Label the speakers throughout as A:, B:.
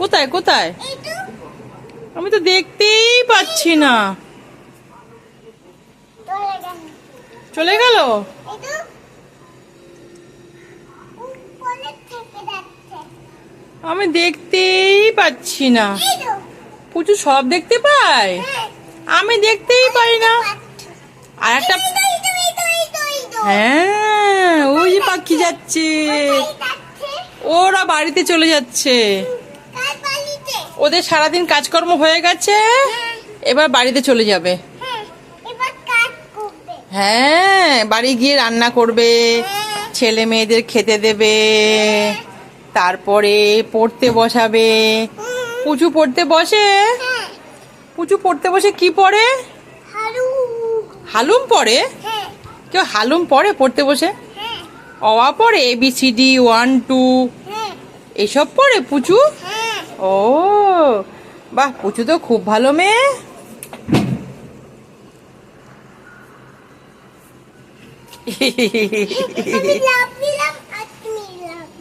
A: কোথায় কোথায়? আমি তো দেখতেই পাচ্ছি না। চলে গেল? আমি দেখতেই পাচ্ছি না। পুচু সব দেখতে পায়, আমি দেখতেই পাই না। আর একটা, হ্যাঁ ওই যে পাখি যাচ্ছে, ওরা বাড়িতে চলে যাচ্ছে। ওদের সারাদিন কাজকর্ম হয়ে গেছে, এবার বাড়িতে চলে যাবে। হ্যাঁ, বাড়ি গিয়ে রান্না করবে, ছেলে মেয়েদের খেতে দেবে, তারপরে পড়তে বসাবে। পুচু পড়তে বসে, পুচু পড়তে বসে কি পড়ে? হালুম পড়ে? কেউ হালুম পড়ে পড়তে বসে? অ পড়ে, ABCD 1 2 এসব পড়ে পুচু? ও বাহ, পুচু তো খুব ভালো মেয়ে।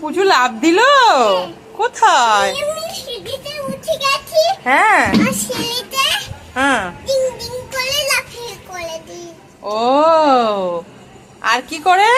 A: পুচু লাফ দিল? কোথায়? হ্যাঁ হ্যাঁ। ও, আর কি করে?